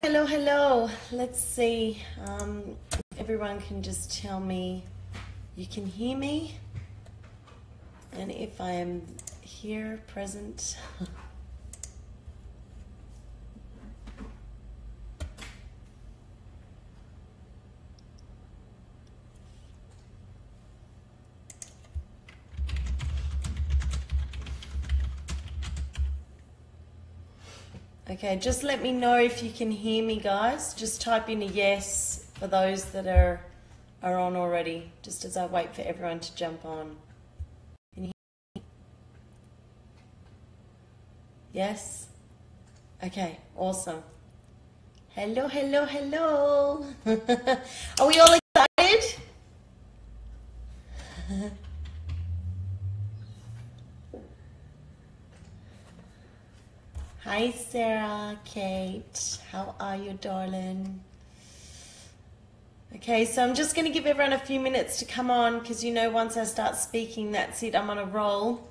Hello, hello. Let's see if everyone can just tell me you can hear me and if I am here, present. Okay, just let me know if you can hear me, guys. Just type in a yes for those that are on already, just as I wait for everyone to jump on. Can you hear me? Yes? Okay, awesome. Hello, hello, hello. Are we all excited? Hi, Sarah, Kate. How are you, darling? Okay, so I'm just going to give everyone a few minutes to come on because you know once I start speaking, that's it. I'm on a roll.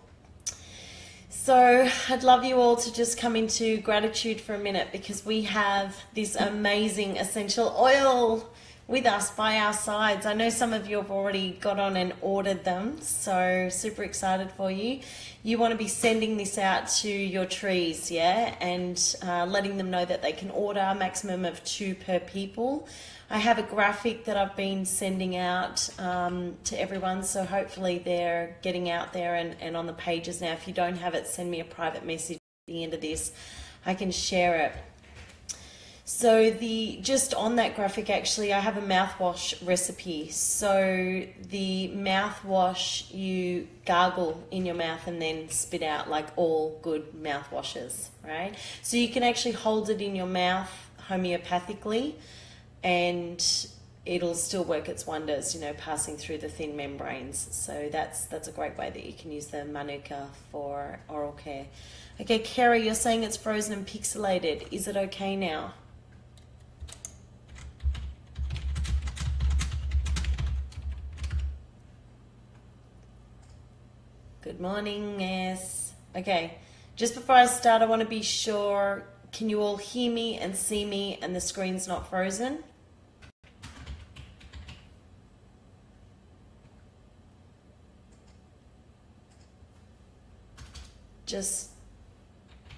So I'd love you all to just come into gratitude for a minute because we have this amazing essential oil with us by our sides. I know some of you have already got on and ordered them, so super excited for you. You want to be sending this out to your trees, yeah, and letting them know that they can order a maximum of 2 per people. I have a graphic that I've been sending out to everyone, so hopefully they're getting out there and on the pages now. If you don't have it, send me a private message at the end of this. I can share it. So just on that graphic, actually, I have a mouthwash recipe. So the mouthwash you gargle in your mouth and then spit out like all good mouthwashes, right? So you can actually hold it in your mouth homeopathically and it'll still work its wonders, you know, passing through the thin membranes. So that's a great way that you can use the Manuka for oral care. Okay, Kerry, you're saying it's frozen and pixelated. Is it okay now? Good morning, yes. Okay, just before I start, I want to be sure, can you all hear me and see me and the screen's not frozen?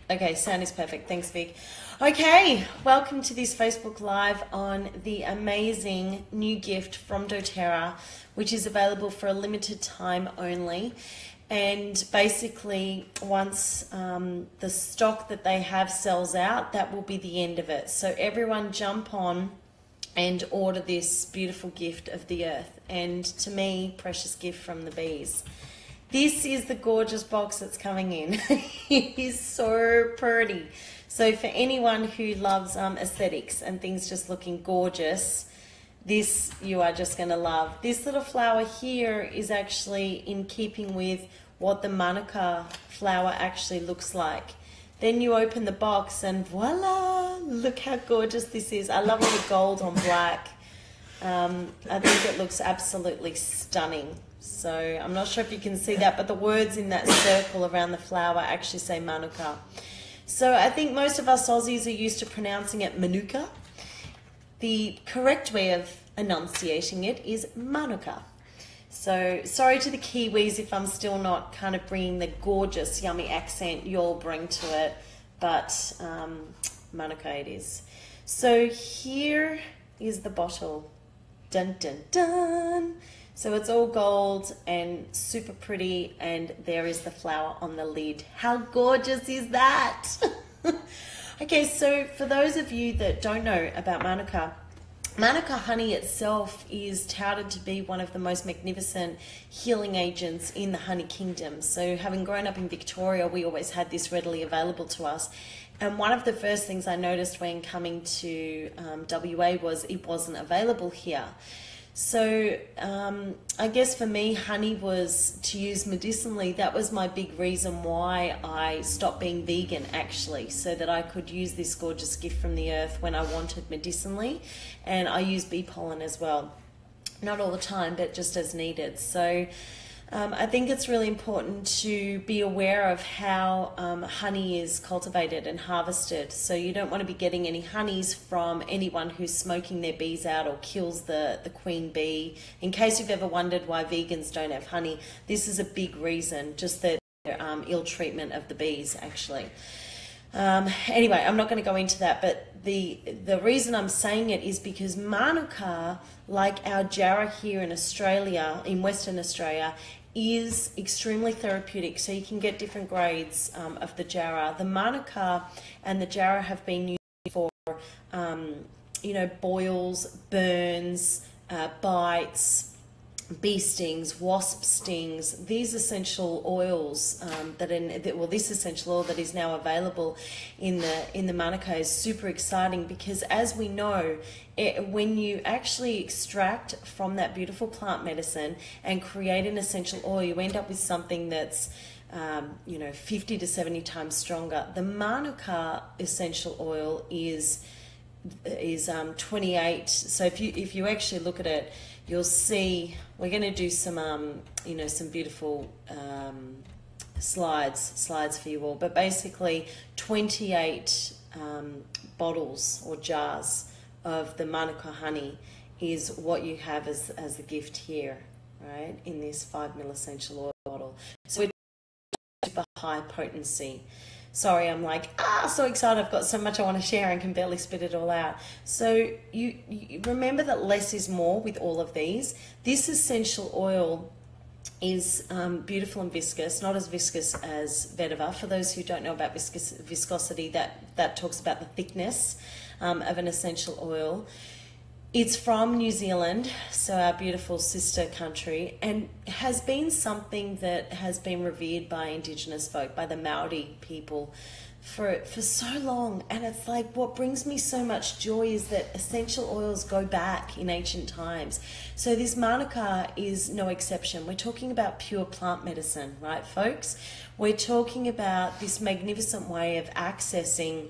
Okay, sound is perfect. Thanks, Vic. Okay, welcome to this Facebook Live on the amazing new gift from doTERRA, which is available for a limited time only. And basically, once the stock that they have sells out, that will be the end of it. So everyone jump on and order this beautiful gift of the earth. And to me, precious gift from the bees. This is the gorgeous box that's coming in. It is so pretty. So for anyone who loves aesthetics and things just looking gorgeous, this you are just going to love. This little flower here is actually in keeping with what the Manuka flower actually looks like. Then you open the box and voila, look how gorgeous this is. I love all the gold on black. I think it looks absolutely stunning. So I'm not sure if you can see that, but the words in that circle around the flower actually say Manuka. So I think most of us Aussies are used to pronouncing it Manuka. The correct way of enunciating it is Manuka. So sorry to the Kiwis if I'm still not kind of bringing the gorgeous, yummy accent you all bring to it, but Manuka it is. So here is the bottle. Dun, dun, dun. So it's all gold and super pretty, and there is the flower on the lid. How gorgeous is that? Okay, so for those of you that don't know about Manuka, Manuka honey itself is touted to be one of the most magnificent healing agents in the honey kingdom. So having grown up in Victoria, we always had this readily available to us. And one of the first things I noticed when coming to WA was it wasn't available here. So I guess for me, honey was to use medicinally. That was my big reason why I stopped being vegan, actually, so that I could use this gorgeous gift from the earth when I wanted medicinally. And I use bee pollen as well. Not all the time, but just as needed. So I think it's really important to be aware of how honey is cultivated and harvested. So you don't want to be getting any honeys from anyone who's smoking their bees out or kills the queen bee. In case you've ever wondered why vegans don't have honey, this is a big reason, just the ill treatment of the bees, actually. Anyway, I'm not going to go into that, but the reason I'm saying it is because Manuka, like our jarrah here in Australia, in Western Australia, is extremely therapeutic. So you can get different grades of the jarrah. The Manuka and the jarrah have been used for, you know, boils, burns, bites, bee stings, wasp stings. These essential oils this essential oil that is now available in the Manuka is super exciting, because as we know, when you actually extract from that beautiful plant medicine and create an essential oil, you end up with something that's 50 to 70 times stronger. The Manuka essential oil is 28. So if you actually look at it, you'll see we're going to do some some beautiful slides for you all, but basically 28 bottles or jars of the Manuka honey is what you have as a gift here, right, in this 5 ml essential oil bottle. So it's super high potency. Sorry, I'm like, so excited. I've got so much I want to share and can barely spit it all out. So you remember that less is more with all of these. This essential oil is beautiful and viscous, not as viscous as vetiver. For those who don't know about viscosity, that talks about the thickness of an essential oil. It's from New Zealand, so our beautiful sister country, and has been something that has been revered by Indigenous folk, by the Maori people for so long. And it's like, what brings me so much joy is that essential oils go back in ancient times. So this Manuka is no exception. We're talking about pure plant medicine, right, folks? We're talking about this magnificent way of accessing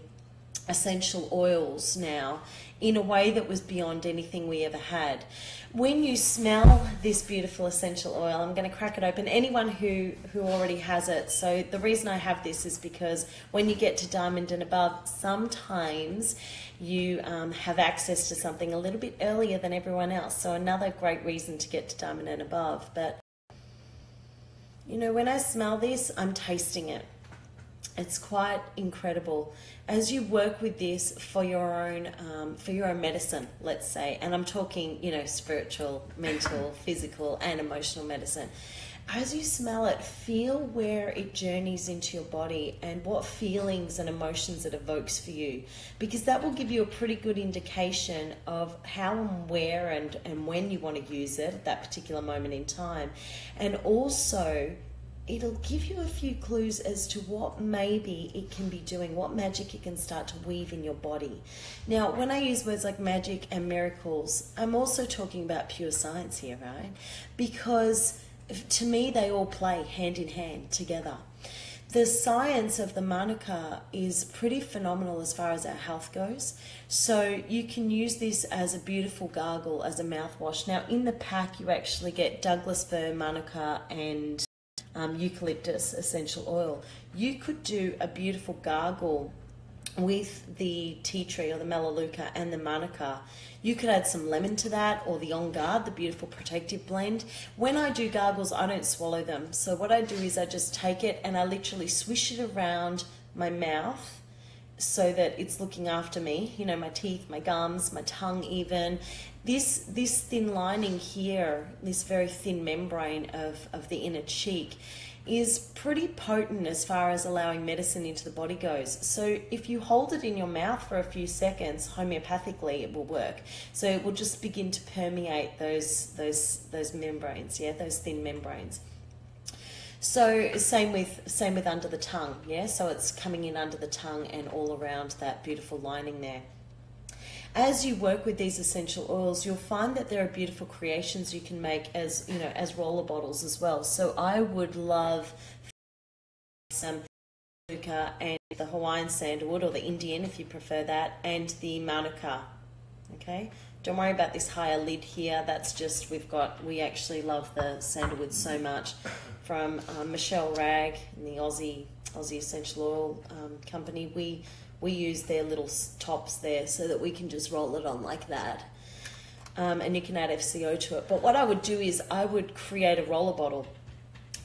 essential oils now in a way that was beyond anything we ever had. When you smell this beautiful essential oil, I'm going to crack it open. Anyone who already has it. So the reason I have this is because when you get to diamond and above, sometimes you have access to something a little bit earlier than everyone else. So another great reason to get to diamond and above. But you know, when I smell this, I'm tasting it. It's quite incredible. As you work with this for your own medicine, let's say, and I'm talking, you know, spiritual, mental, physical, and emotional medicine. As you smell it, feel where it journeys into your body and what feelings and emotions it evokes for you, because that will give you a pretty good indication of how and where and when you want to use it at that particular moment in time. And also, it'll give you a few clues as to what maybe it can be doing, what magic it can start to weave in your body. Now, when I use words like magic and miracles, I'm also talking about pure science here, right? Because to me, they all play hand in hand together. The science of the Manuka is pretty phenomenal as far as our health goes. So you can use this as a beautiful gargle, as a mouthwash. Now, in the pack, you actually get Douglas fir, Manuka, and eucalyptus essential oil. You could do a beautiful gargle with the tea tree or the melaleuca and the Manuka. You could add some lemon to that, or the On Guard, the beautiful protective blend. When I do gargles, I don't swallow them. So what I do is I just take it and I literally swish it around my mouth so that it's looking after me, you know, my teeth, my gums, my tongue even. This thin lining here, this very thin membrane of the inner cheek, is pretty potent as far as allowing medicine into the body goes. So if you hold it in your mouth for a few seconds, homeopathically it will work. So it will just begin to permeate those membranes, yeah, those thin membranes. So same with under the tongue, yeah. So it's coming in under the tongue and all around that beautiful lining there. As you work with these essential oils, you'll find that there are beautiful creations you can make as, you know, as roller bottles as well. So I would love some Manuka and the Hawaiian sandalwood, or the Indian if you prefer that, and the Manuka. Okay, don't worry about this higher lid here. That's just, we actually love the sandalwood so much from Michelle Ragg and the Aussie essential oil company. We use their little tops there so that we can just roll it on like that. And you can add FCO to it. But what I would do is I would create a roller bottle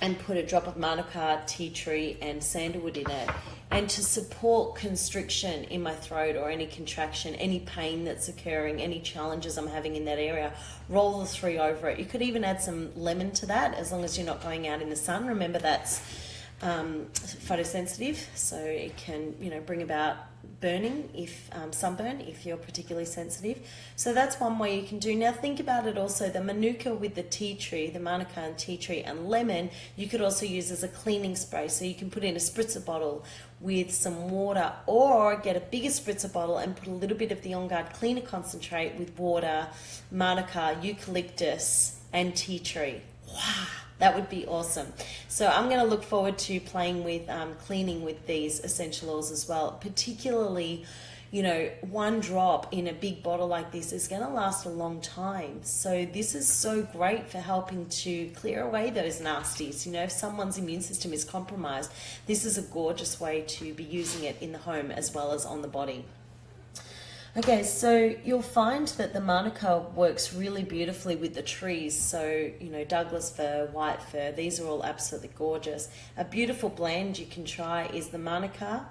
and put a drop of Manuka, tea tree and sandalwood in it. And to support constriction in my throat or any contraction, any pain that's occurring, any challenges I'm having in that area, roll the 3 over it. You could even add some lemon to that as long as you're not going out in the sun. Remember, that's photosensitive, so it can, you know, bring about burning, if sunburn, if you're particularly sensitive. So that's one way you can do. Now think about it also, the Manuka with the tea tree, the Manuka and tea tree and lemon, you could also use as a cleaning spray. So you can put in a spritzer bottle with some water, or get a bigger spritzer bottle and put a little bit of the On Guard cleaner concentrate with water, Manuka, eucalyptus and tea tree. Wow, that would be awesome. So I'm going to look forward to playing with cleaning with these essential oils as well. Particularly, you know, 1 drop in a big bottle like this is going to last a long time. So this is so great for helping to clear away those nasties. You know, if someone's immune system is compromised, this is a gorgeous way to be using it in the home as well as on the body. Okay, so you'll find that the Manuka works really beautifully with the trees. So, you know, Douglas fir, white fir, these are all absolutely gorgeous. A beautiful blend you can try is the Manuka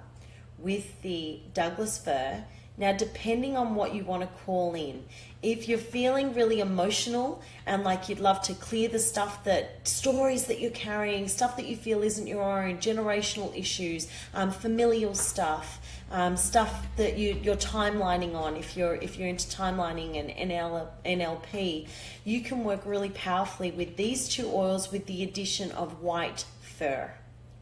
with the Douglas fir. Now, depending on what you want to call in, if you're feeling really emotional and like you'd love to clear the stuff that, stories that you're carrying, stuff that you feel isn't your own, generational issues, familial stuff, stuff that you're timelining on, if you're into timelining and NLP, you can work really powerfully with these 2 oils with the addition of white fir.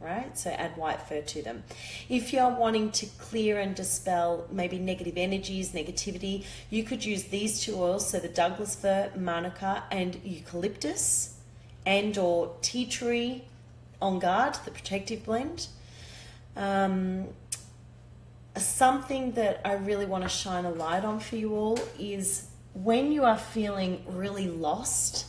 Right? So add white fir to them. If you're wanting to clear and dispel maybe negative energies, negativity, you could use these 2 oils, so the Douglas fir, Manuka and eucalyptus, and or tea tree, On Guard, the protective blend. Something that I really want to shine a light on for you all is when you are feeling really lost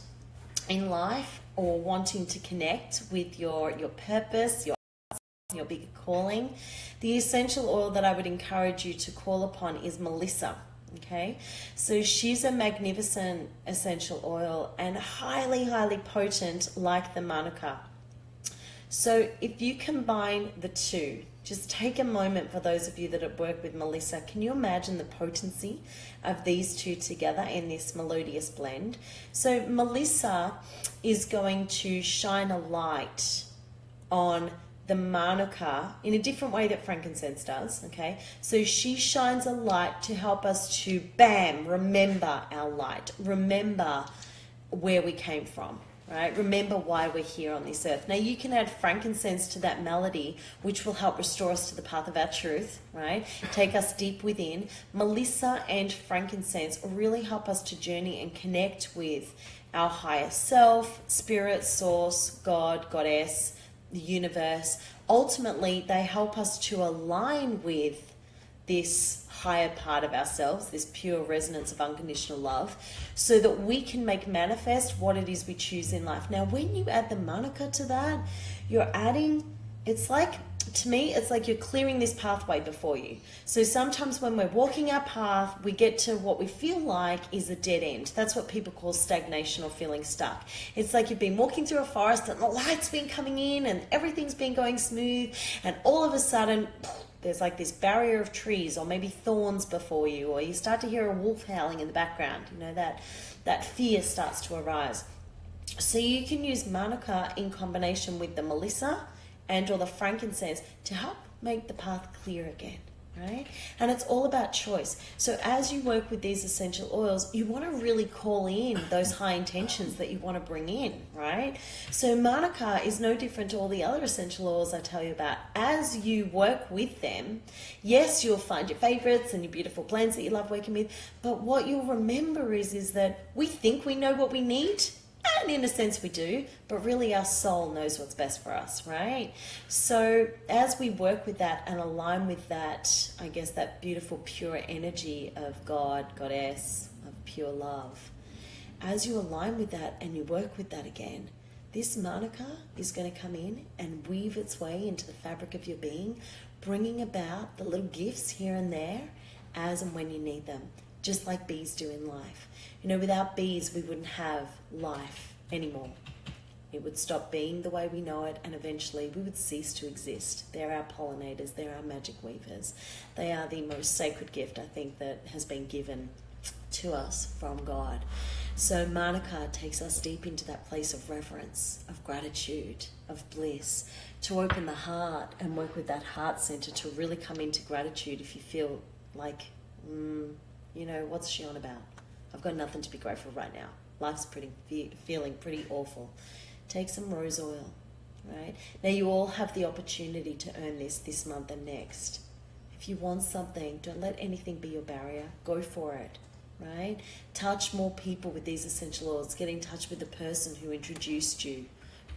in life, or wanting to connect with your purpose, your bigger calling, the essential oil that I would encourage you to call upon is Melissa. Okay, so she's a magnificent essential oil and highly, highly potent like the Manuka. So if you combine the 2, just take a moment for those of you that have worked with Melissa. Can you imagine the potency of these 2 together in this melodious blend? So Melissa is going to shine a light on the Manuka in a different way that frankincense does, okay? So she shines a light to help us to, bam, remember our light, remember where we came from. Right? Remember why we're here on this earth. Now you can add frankincense to that melody, which will help restore us to the path of our truth, right? Take us deep within. Melissa and frankincense really help us to journey and connect with our higher self, spirit, source, God, goddess, the universe. Ultimately, they help us to align with this higher part of ourselves, this pure resonance of unconditional love, so that we can make manifest what it is we choose in life. Now, when you add the Manuka to that, you're adding, it's like, to me, it's like you're clearing this pathway before you. So sometimes when we're walking our path, we get to what we feel like is a dead end. That's what people call stagnation or feeling stuck. It's like you've been walking through a forest and the light's been coming in and everything's been going smooth, and all of a sudden, there's like this barrier of trees or maybe thorns before you, or you start to hear a wolf howling in the background. You know, that fear starts to arise. So you can use Manuka in combination with the Melissa and or the frankincense to help make the path clear again, right? And it's all about choice. So as you work with these essential oils, you want to really call in those high intentions that you want to bring in, right? So Manuka is no different to all the other essential oils I tell you about. As you work with them, yes, you'll find your favorites and your beautiful blends that you love working with, but what you'll remember is that we think we know what we need, And in a sense we do, but really our soul knows what's best for us, right? So as we work with that and align with that, I guess that beautiful pure energy of God, Goddess, of pure love, as you align with that and you work with that again, this Manuka is going to come in and weave its way into the fabric of your being, bringing about the little gifts here and there as and when you need them, just like bees do in life. You know, without bees, we wouldn't have life anymore. It would stop being the way we know it, and eventually we would cease to exist. They're our pollinators, they're our magic weavers. They are the most sacred gift, I think, that has been given to us from God. So Manuka takes us deep into that place of reverence, of gratitude, of bliss, to open the heart and work with that heart center to really come into gratitude if you feel like, you know, what's she on about? I've got nothing to be grateful right now. Life's feeling pretty awful. Take some rose oil, right? Now you all have the opportunity to earn this month and next. If you want something, don't let anything be your barrier. Go for it, right? Touch more people with these essential oils. Get in touch with the person who introduced you,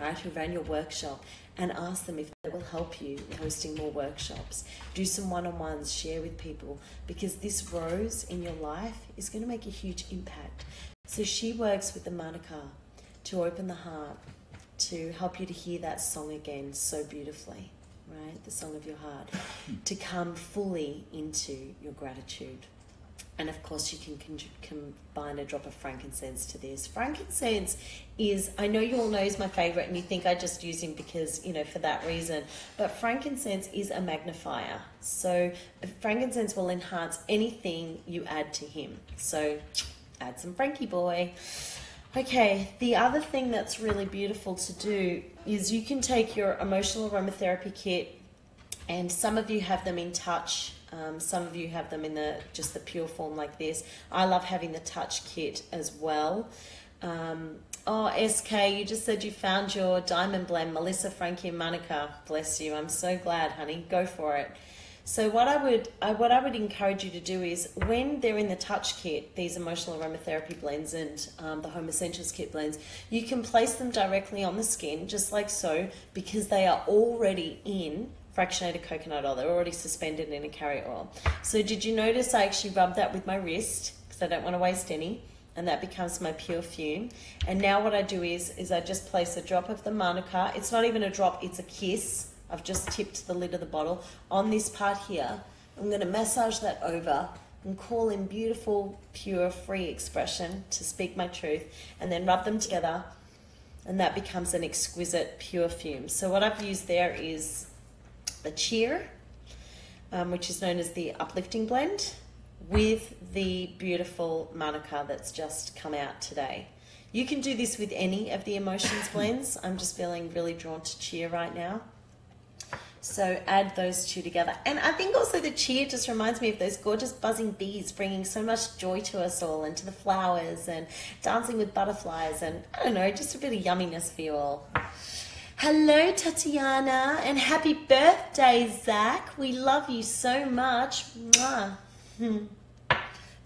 right? Who ran your workshop, and ask them if they will help you hosting more workshops. Do some one-on-ones, share with people, because this rose in your life is going to make a huge impact. So she works with the Manuka to open the heart, to help you to hear that song again so beautifully, right? The song of your heart, to come fully into your gratitude. And of course you can combine a drop of frankincense to this. Frankincense is, I know you all know is my favorite and you think I just use him because, you know, for that reason. But frankincense is a magnifier. So frankincense will enhance anything you add to him. So add some Frankie boy. Okay, the other thing that's really beautiful to do is you can take your emotional aromatherapy kit, and some of you have them in touch. Some of you have them in just the pure form like this. I love having the touch kit as well. Oh, SK, you just said you found your diamond blend. Melissa, Frankie, and Manuka. Bless you. I'm so glad, honey. Go for it. So what I would encourage you to do is, when they're in the touch kit, these emotional aromatherapy blends and the Home Essentials kit blends, you can place them directly on the skin, just like so, because they are already in fractionated coconut oil. They're already suspended in a carrier oil. So did you notice I actually rubbed that with my wrist because I don't want to waste any, and that becomes my perfume. And now what I do is I just place a drop of the Manuka. It's not even a drop, it's a kiss. I've just tipped the lid of the bottle on this part here. I'm going to massage that over and call in beautiful, pure, free expression to speak my truth, and then rub them together, and that becomes an exquisite perfume. So what I've used there is the Cheer, which is known as the Uplifting Blend, with the beautiful Manuka that's just come out today. You can do this with any of the emotions blends. I'm just feeling really drawn to Cheer right now. So add those two together. And I think also the Cheer just reminds me of those gorgeous buzzing bees bringing so much joy to us all, and to the flowers, and dancing with butterflies, and I don't know, just a bit of yumminess for you all. Hello, Tatiana, and happy birthday, Zach. We love you so much. Mwah.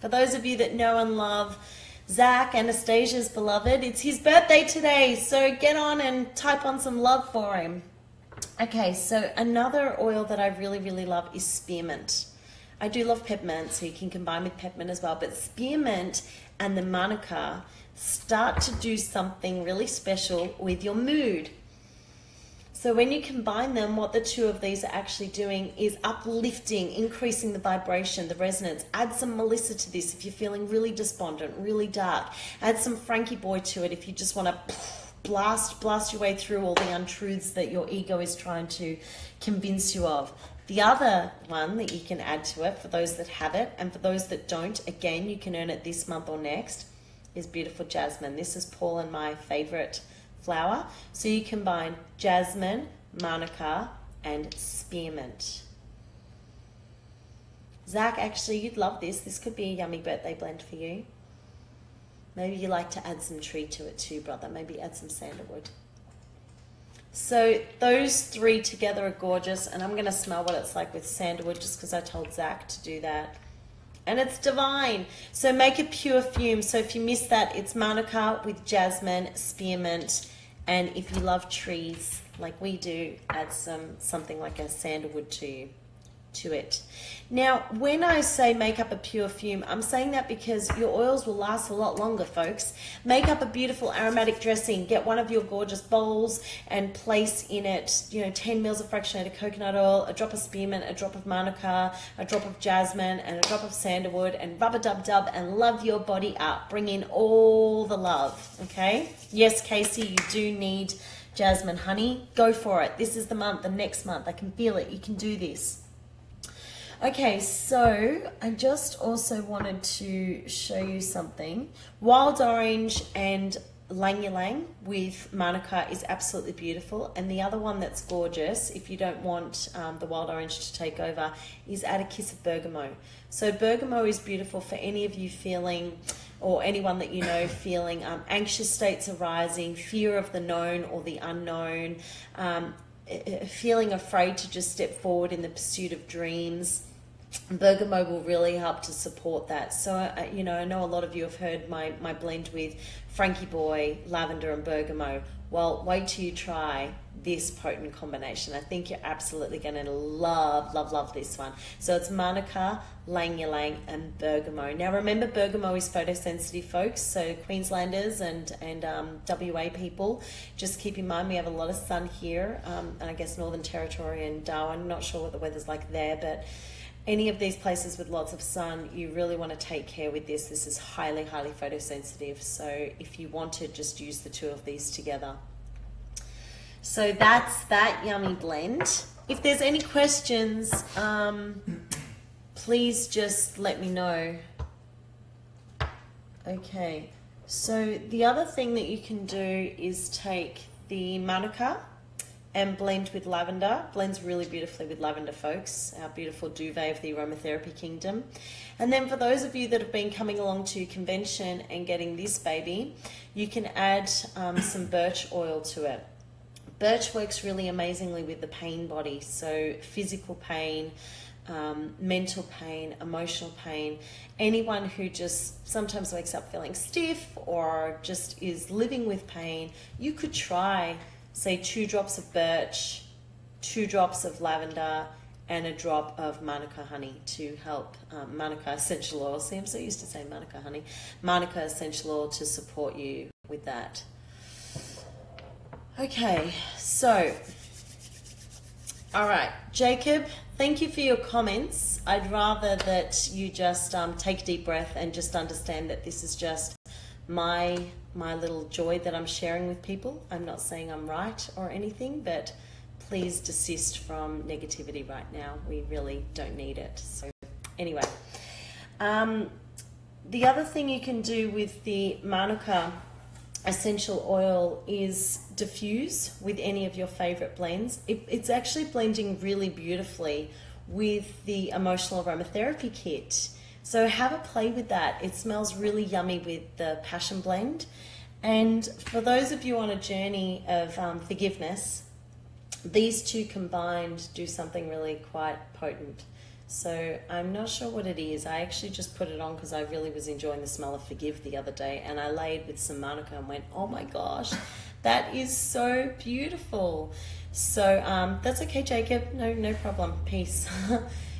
For those of you that know and love Zach, Anastasia's beloved, it's his birthday today, so get on and type on some love for him. Okay, so another oil that I really, really love is spearmint. I do love peppermint, so you can combine with peppermint as well, but spearmint and the Manuka start to do something really special with your mood. So when you combine them, what the two of these are actually doing is uplifting, increasing the vibration, the resonance. Add some Melissa to this if you're feeling really despondent, really dark. Add some Frankie Boy to it if you just want to blast your way through all the untruths that your ego is trying to convince you of. The other one that you can add to it, for those that have it, and for those that don't, again, you can earn it this month or next, is beautiful jasmine. This is Paul and my favorite flower. So you combine jasmine, Manuka, and spearmint. Zach, actually, you'd love this. This could be a yummy birthday blend for you. Maybe you like to add some tree to it too, brother. Maybe add some sandalwood. So those three together are gorgeous, and I'm going to smell what it's like with sandalwood just because I told Zach to do that. and it's divine. So make a pure fume. So if you missed that, it's Manuka with jasmine, spearmint, and if you love trees like we do, add something like a sandalwood to it. Now, when I say make up a pure fume, I'm saying that because your oils will last a lot longer, folks. Make up a beautiful aromatic dressing. Get one of your gorgeous bowls and place in it, 10 mils of fractionated coconut oil, a drop of spearmint, a drop of Manuka, a drop of jasmine, and a drop of sandalwood, and rub-a-dub-dub, and love your body up. Bring in all the love, okay? Yes, Casey, you do need jasmine honey. Go for it. This is the month, the next month. I can feel it. You can do this. Okay, so I just also wanted to show you something. Wild orange and Lang Ylang with Manuka is absolutely beautiful. And the other one that's gorgeous, if you don't want the wild orange to take over, is add a kiss of bergamot. So bergamot is beautiful for any of you feeling, or anyone that you know feeling anxious states arising, fear of the known or the unknown, feeling afraid to just step forward in the pursuit of dreams. Bergamot will really help to support that. So, I know a lot of you have heard my blend with Frankie Boy, lavender and bergamot. Well, wait till you try this potent combination. I think you're absolutely going to love this one. So it's Manuka, Lang Ylang and bergamot. Now remember, bergamot is photosensitive, folks. So Queenslanders and WA people, just keep in mind we have a lot of sun here, and I guess Northern Territory and Darwin. Not sure what the weather's like there, but any of these places with lots of sun, you really want to take care with this. This is highly photosensitive. So if you want to, just use the two of these together. So that's that yummy blend. If there's any questions, please just let me know. Okay, so the other thing that you can do is take the Manuka and blend with lavender. Blends really beautifully with lavender, folks, our beautiful duvet of the aromatherapy kingdom. And then for those of you that have been coming along to convention and getting this baby, you can add some birch oil to it. Birch works really amazingly with the pain body, so physical pain, mental pain, emotional pain. Anyone who just sometimes wakes up feeling stiff or just is living with pain, you could try, say, 2 drops of birch, 2 drops of lavender, and a drop of Manuka honey to help, Manuka essential oil. See, I'm so used to saying Manuka honey. Manuka essential oil to support you with that. Okay, so, all right, Jacob, thank you for your comments. I'd rather that you just take a deep breath and just understand that this is just my little joy that I'm sharing with people. I'm not saying I'm right or anything, but please desist from negativity right now. We really don't need it. So anyway, the other thing you can do with the Manuka essential oil is diffuse with any of your favorite blends. It's actually blending really beautifully with the emotional aromatherapy kit. So have a play with that. It smells really yummy with the passion blend. And for those of you on a journey of forgiveness, these two combined do something really quite potent. So I'm not sure what it is. I actually just put it on because I really was enjoying the smell of Forgive the other day, and I laid with some Manuka and went, oh my gosh, that is so beautiful. So that's okay, Jacob. No problem. Peace.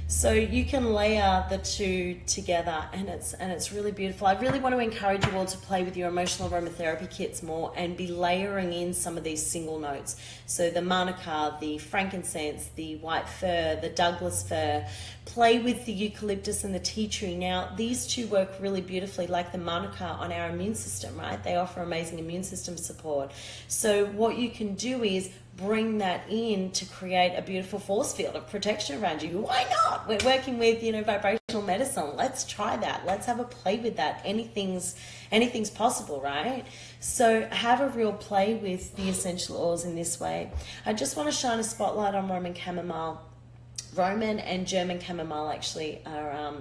So you can layer the two together, and it's really beautiful. I really want to encourage you all to play with your emotional aromatherapy kits more and be layering in some of these single notes. So the Manuka, the frankincense, the white fir, the Douglas fir. Play with the eucalyptus and the tea tree. Now, these two work really beautifully like the Manuka on our immune system, right? They offer amazing immune system support. So what you can do is bring that in to create a beautiful force field of protection around you. Why not? We're working with, vibrational medicine. Let's try that. Let's have a play with that. Anything's possible, right? So have a real play with the essential oils in this way. I just want to shine a spotlight on Roman chamomile. Roman and German chamomile actually are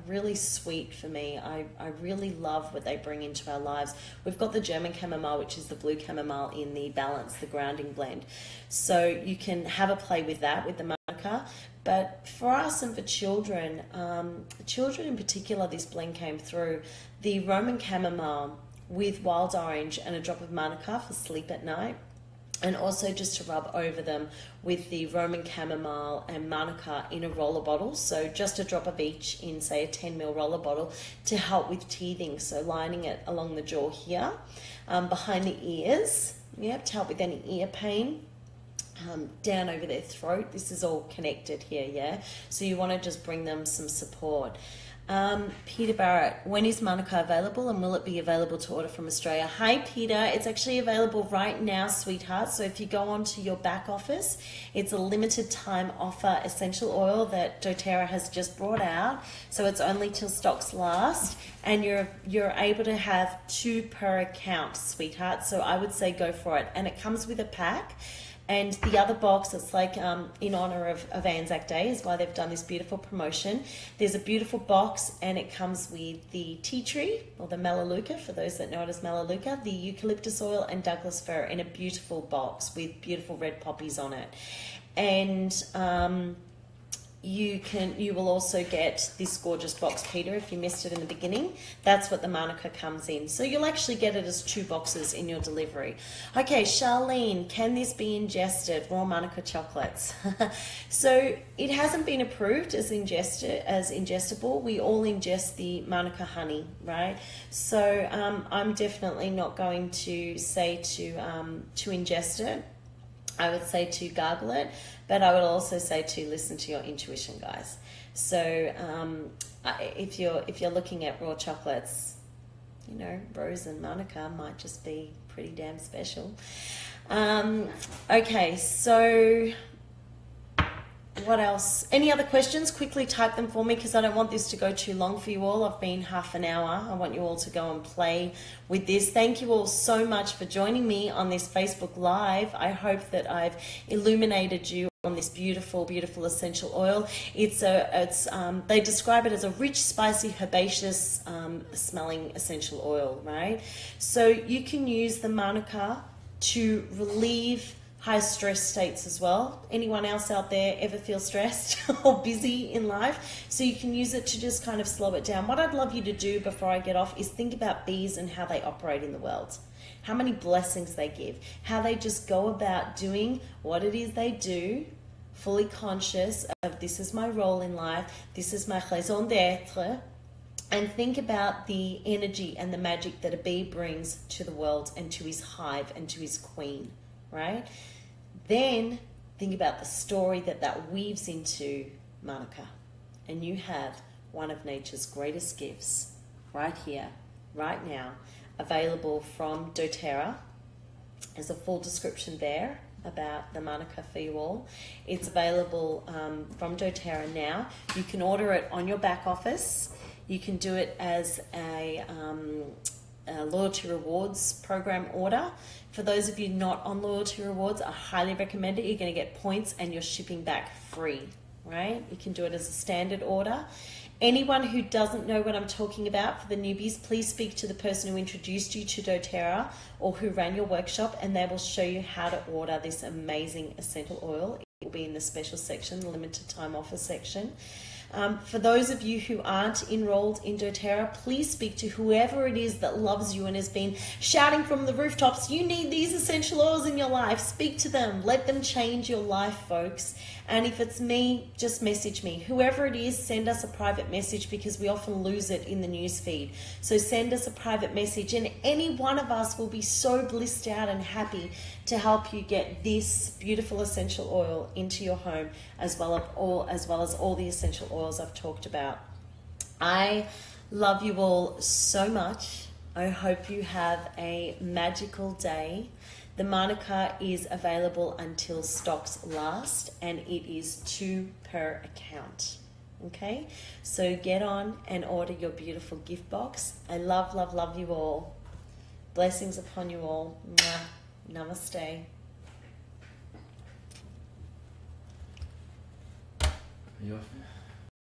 really sweet for me. I really love what they bring into our lives. We've got the German chamomile, which is the blue chamomile in the Balance, the grounding blend. So you can have a play with that, with the Manuka. But for us and for children, children in particular, this blend came through. The Roman chamomile with wild orange and a drop of Manuka for sleep at night. And also just to rub over them with the Roman chamomile and Manuka in a roller bottle. So just a drop of each in, say, a 10 ml roller bottle to help with teething. So lining it along the jaw here, behind the ears, yep, to help with any ear pain. Down over their throat. This is all connected here, yeah? So you want to just bring them some support. Peter Barrett, when is Manuka available and will it be available to order from Australia? Hi Peter, it's actually available right now, sweetheart. So if you go onto your back office, it's a limited time offer essential oil that doTERRA has just brought out. So it's only till stocks last, and you're able to have 2 per account, sweetheart. So I would say go for it. And it comes with a pack. And the other box, it's like in honor of ANZAC Day, is why they've done this beautiful promotion. There's a beautiful box and it comes with the tea tree, or the melaleuca, for those that know it as melaleuca, the eucalyptus oil and Douglas fir in a beautiful box with beautiful red poppies on it. And you will also get this gorgeous box, Peter, if you missed it in the beginning. That's what the Manuka comes in. So you'll actually get it as 2 boxes in your delivery. Okay, Charlene, can this be ingested? Raw Manuka chocolates. So it hasn't been approved as ingestible. We all ingest the Manuka honey, right? So I'm definitely not going to say to ingest it. I would say to gargle it, but I would also say to listen to your intuition, guys. So if you're looking at raw chocolates, you know, Rose and Manuka might just be pretty damn special. Okay, so what else? Any other questions? Quickly type them for me because I don't want this to go too long for you all. I've been half an hour. I want you all to go and play with this. Thank you all so much for joining me on this Facebook Live. I hope that I've illuminated you on this beautiful, beautiful essential oil. They describe it as a rich, spicy, herbaceous smelling essential oil, right? So you can use the Manuka to relieve high stress states as well. Anyone else out there ever feel stressed or busy in life? So you can use it to just kind of slow it down. What I'd love you to do before I get off is think about bees and how they operate in the world. How many blessings they give. How they just go about doing what it is they do, fully conscious of this is my role in life, this is my raison d'être. And think about the energy and the magic that a bee brings to the world and to his hive and to his queen, right? Then think about the story that weaves into Manuka. And you have one of nature's greatest gifts right here, right now, available from doTERRA. There's a full description there about the Manuka for you all. It's available from doTERRA now. You can order it on your back office. You can do it as a loyalty rewards program order. For those of you not on loyalty rewards, I highly recommend it. You're going to get points and you're shipping back free, right? You can do it as a standard order. Anyone who doesn't know what I'm talking about, for the newbies, please speak to the person who introduced you to doTERRA or who ran your workshop, and they will show you how to order this amazing essential oil. It will be in the special section, the limited time offer section. For those of you who aren't enrolled in doTERRA, please speak to whoever it is that loves you and has been shouting from the rooftops, you need these essential oils in your life. Speak to them. Let them change your life, folks. And if it's me, just message me. Whoever it is, send us a private message because we often lose it in the news feed. So send us a private message and any one of us will be so blissed out and happy to help you get this beautiful essential oil into your home as well as all the essential oils I've talked about. I love you all so much. I hope you have a magical day. The Manuka is available until stocks last and it is 2 per account. Okay, so get on and order your beautiful gift box. I love, love, love you all. Blessings upon you all. Mwah. Namaste. Are you off?